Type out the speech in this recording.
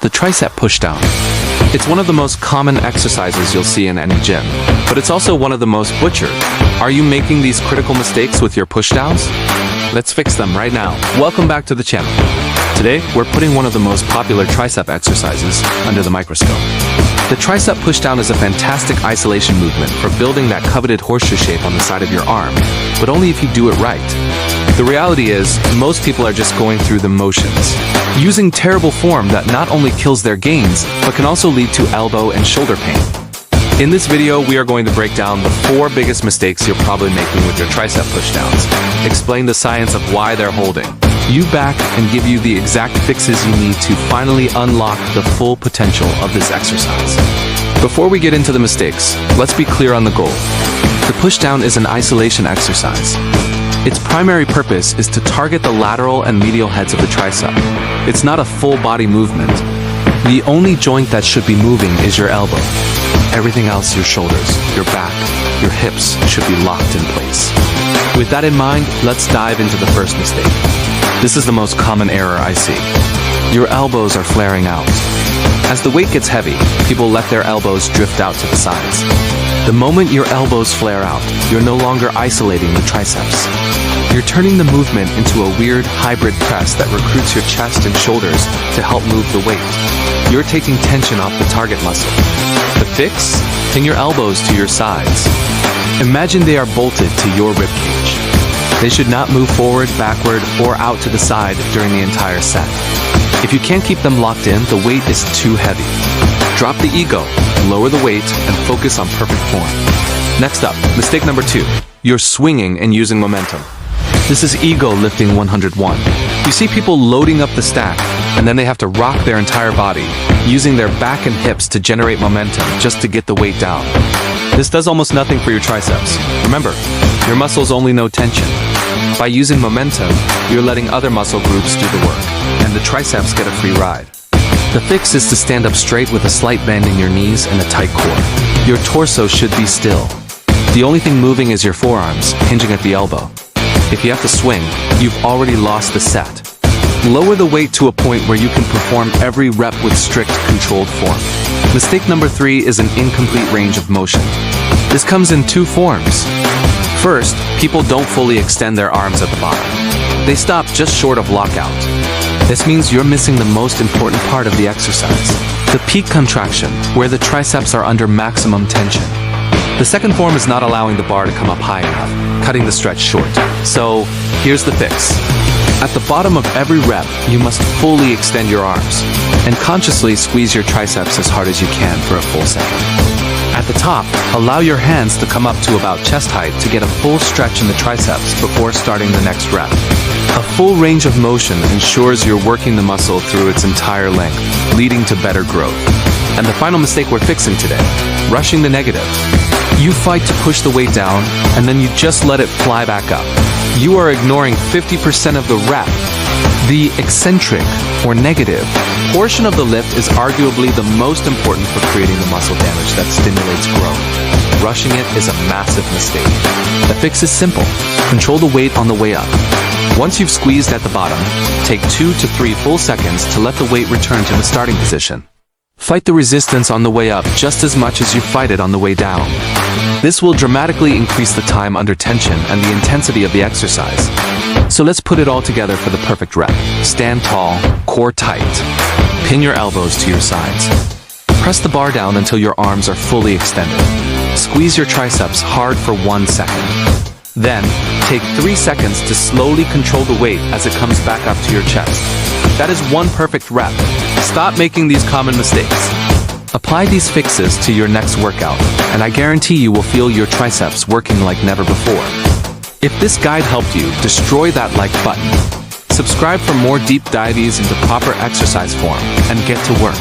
The tricep pushdown. It's one of the most common exercises you'll see in any gym, but it's also one of the most butchered. Are you making these critical mistakes with your pushdowns? Let's fix them right now. Welcome back to the channel. Today, we're putting one of the most popular tricep exercises under the microscope. The tricep pushdown is a fantastic isolation movement for building that coveted horseshoe shape on the side of your arm, but only if you do it right. The reality is, most people are just going through the motions, using terrible form that not only kills their gains, but can also lead to elbow and shoulder pain. In this video, we are going to break down the 4 biggest mistakes you're probably making with your tricep pushdowns, explain the science of why they're holding you back, and give you the exact fixes you need to finally unlock the full potential of this exercise. Before we get into the mistakes, let's be clear on the goal. The pushdown is an isolation exercise. Its primary purpose is to target the lateral and medial heads of the tricep. It's not a full body movement. The only joint that should be moving is your elbow. Everything else, your shoulders, your back, your hips, should be locked in place. With that in mind, let's dive into the first mistake. This is the most common error I see. Your elbows are flaring out. As the weight gets heavy, people let their elbows drift out to the sides. The moment your elbows flare out, you're no longer isolating the triceps. You're turning the movement into a weird hybrid press that recruits your chest and shoulders to help move the weight. You're taking tension off the target muscle. The fix? Pin your elbows to your sides. Imagine they are bolted to your ribcage. They should not move forward, backward, or out to the side during the entire set. If you can't keep them locked in, the weight is too heavy. Drop the ego, lower the weight, and focus on perfect form. Next up, mistake number 2. You're swinging and using momentum. This is ego lifting 101. You see people loading up the stack, and then they have to rock their entire body, using their back and hips to generate momentum just to get the weight down. This does almost nothing for your triceps. Remember, your muscles only know tension. By using momentum, you're letting other muscle groups do the work, and the triceps get a free ride. The fix is to stand up straight with a slight bend in your knees and a tight core. Your torso should be still. The only thing moving is your forearms, hinging at the elbow. If you have to swing, you've already lost the set. Lower the weight to a point where you can perform every rep with strict, controlled form. Mistake number 3 is an incomplete range of motion. This comes in 2 forms. First, people don't fully extend their arms at the bottom. They stop just short of lockout. This means you're missing the most important part of the exercise, the peak contraction, where the triceps are under maximum tension. The second form is not allowing the bar to come up high enough, cutting the stretch short. So, here's the fix. At the bottom of every rep, you must fully extend your arms, and consciously squeeze your triceps as hard as you can for a full second. At the top, allow your hands to come up to about chest height to get a full stretch in the triceps before starting the next rep. A full range of motion ensures you're working the muscle through its entire length, leading to better growth. And the final mistake we're fixing today, rushing the negative. You fight to push the weight down, and then you just let it fly back up. You are ignoring 50% of the rep. The eccentric, or negative, portion of the lift is arguably the most important for creating the muscle damage that stimulates growth. Rushing it is a massive mistake. The fix is simple. Control the weight on the way up. Once you've squeezed at the bottom, take 2 to 3 full seconds to let the weight return to the starting position. Fight the resistance on the way up just as much as you fight it on the way down. This will dramatically increase the time under tension and the intensity of the exercise. So let's put it all together for the perfect rep. Stand tall, core tight. Pin your elbows to your sides. Press the bar down until your arms are fully extended. Squeeze your triceps hard for 1 second. Then, take 3 seconds to slowly control the weight as it comes back up to your chest. That is 1 perfect rep. Stop making these common mistakes. Apply these fixes to your next workout, and I guarantee you will feel your triceps working like never before. If this guide helped you, destroy that like button. Subscribe for more deep dives into proper exercise form, and get to work.